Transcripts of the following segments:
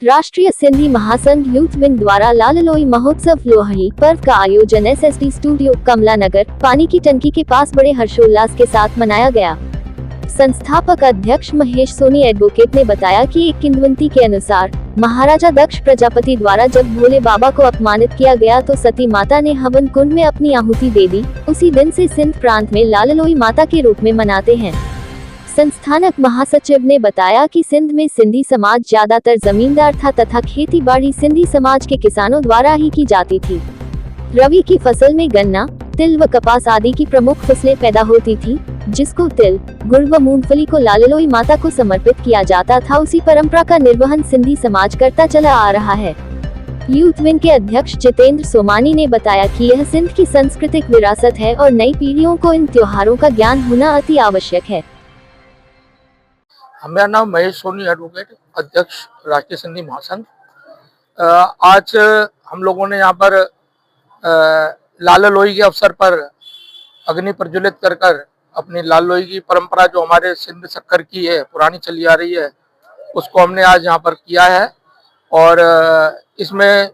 राष्ट्रीय सिंधी महासंघ youth wing द्वारा लाललोई महोत्सव लोहड़ी पर्व का आयोजन एसएसडी स्टूडियो कमला नगर पानी की टंकी के पास बड़े हर्षोल्लास के साथ मनाया गया। संस्थापक अध्यक्ष महेश सोनी एडवोकेट ने बताया कि एक किंवदंती के अनुसार महाराजा दक्ष प्रजापति द्वारा जब भोले बाबा को अपमानित किया गया तो सती माता ने हवन कुंड में अपनी आहुति दे दी। उसी दिन से सिंध प्रांत में लाललोई माता के रूप में मनाते हैं। संस्थानक महासचिव ने बताया कि सिंध में सिंधी समाज ज्यादातर जमींदार था तथा खेती बाड़ी सिंधी समाज के किसानों द्वारा ही की जाती थी। रबी की फसल में गन्ना, तिल व कपास आदि की प्रमुख फसलें पैदा होती थी, जिसको तिल, गुड़ व मूंगफली को लाललोई माता को समर्पित किया जाता था। उसी परंपरा का निर्वहन सिंधी समाज करता चला आ रहा है। यूथ विंग के अध्यक्ष जितेंद्र सोमानी ने बताया कि यह सिंध की सांस्कृतिक विरासत है और नई पीढ़ियों को इन त्योहारों का ज्ञान होना अति आवश्यक है। मेरा नाम महेश सोनी एडवोकेट, अध्यक्ष राष्ट्रीय सिंधी महासंघ। आज हम लोगों ने यहाँ पर लाललोई के अवसर पर अग्नि प्रज्वलित कर अपनी लाललोई की परंपरा जो हमारे सिंध सक्कर की है, पुरानी चली आ रही है, उसको हमने आज यहाँ पर किया है। और इसमें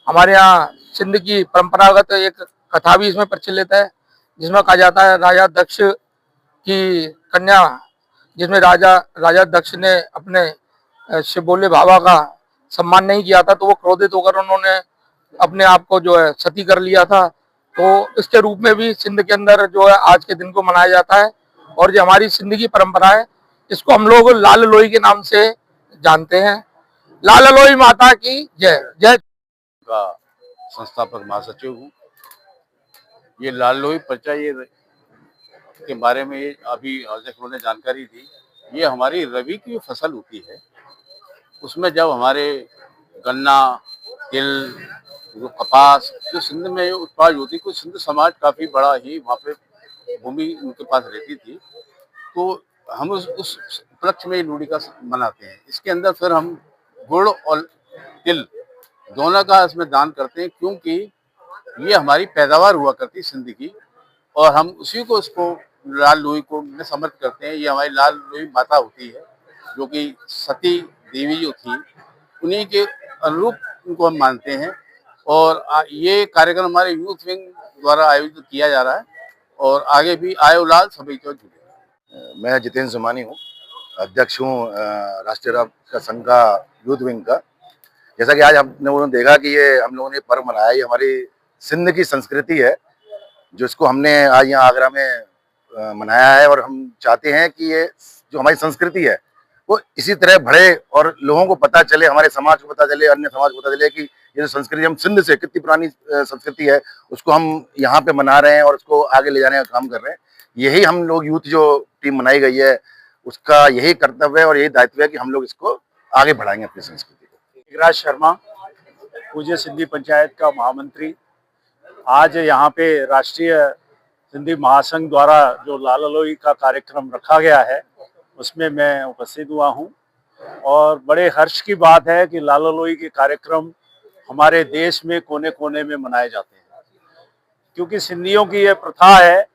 हमारे यहाँ सिंध की परंपरागत एक कथा भी इसमें प्रचलित है, जिसमें कहा जाता है राजा दक्ष की कन्या, जिसमें राजा दक्ष ने अपने शिव भोले बाबा का सम्मान नहीं किया था, तो वो क्रोधित होकर उन्होंने अपने आप को जो है सती कर लिया था। तो इसके रूप में भी सिंध के अंदर जो है आज के दिन को मनाया जाता है। और जो हमारी सिंध की परंपरा है, इसको हम लोग लाललोई के नाम से जानते हैं। लाललोई माता की जय जय। का संस्थापक महासचिव हूँ। ये लाललोई पर्चा के बारे में अभी अध्यक्ष ने जानकारी दी। ये हमारी रबी की फसल होती है, उसमें जब हमारे गन्ना, तिल, कपास जो सिंध में उत्पाद होती, कुछ सिंध समाज काफ़ी बड़ा ही वहाँ पे भूमि उनके पास रहती थी, तो हम उस उपलक्ष्य में लोहड़ी का मनाते हैं। इसके अंदर फिर हम गुड़ और तिल दोनों का इसमें दान करते हैं, क्योंकि ये हमारी पैदावार हुआ करती सिंध की, और हम उसी को इसको लाललोई को में समर्पित करते हैं। ये हमारी लाललोई माता होती है, जो कि सती देवी जो थी, उन्हीं के अनुरूप उनको हम मानते हैं। और ये कार्यक्रम हमारे यूथ विंग द्वारा आयोजित किया जा रहा है, और आगे भी आयो लाल सभी को जुड़े। मैं जितेंद्र सोमानी हूँ, अध्यक्ष हूँ राष्ट्रीय का संघ का यूथ विंग का। जैसा कि आज हम लोगों ने देखा कि ये हम लोगों ने पर्व मनाया, ये हमारी सिंध की संस्कृति है, जो इसको हमने आज यहाँ आगरा में मनाया है। और हम चाहते हैं कि ये जो हमारी संस्कृति है वो इसी तरह बढ़े और लोगों को पता चले, हमारे समाज को पता चले, अन्य समाज को पता चले कि ये जो संस्कृति हम सिंध से कितनी पुरानी संस्कृति है, उसको हम यहाँ पे मना रहे हैं और उसको आगे ले जाने का काम कर रहे हैं। यही हम लोग यूथ जो टीम बनाई गई है, उसका यही कर्तव्य है और यही दायित्व है कि हम लोग इसको आगे बढ़ाएंगे अपनी संस्कृति को। मेघराज शर्मा, पूज्य सिंधी पंचायत का महामंत्री, आज यहाँ पे राष्ट्रीय सिंधी महासंघ द्वारा जो लाललोई का कार्यक्रम रखा गया है, उसमें मैं उपस्थित हुआ हूँ। और बड़े हर्ष की बात है कि लाललोई के कार्यक्रम हमारे देश में कोने कोने में मनाए जाते हैं, क्योंकि सिंधियों की यह प्रथा है,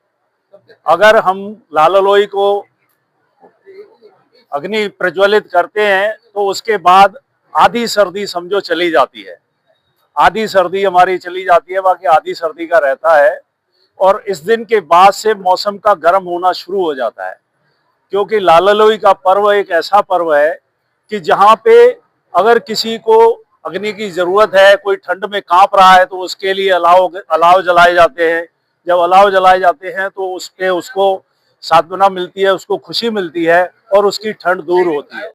अगर हम लाललोई को अग्नि प्रज्वलित करते हैं तो उसके बाद आधी सर्दी समझो चली जाती है। आधी सर्दी हमारी चली जाती है, बाकी आधी सर्दी का रहता है। और इस दिन के बाद से मौसम का गर्म होना शुरू हो जाता है, क्योंकि लाललोई का पर्व एक ऐसा पर्व है कि जहाँ पे अगर किसी को अग्नि की जरूरत है, कोई ठंड में कांप रहा है, तो उसके लिए अलाव जलाए जाते हैं। जब अलाव जलाए जाते हैं तो उसको सांत्वना मिलती है, उसको खुशी मिलती है और उसकी ठंड दूर होती है।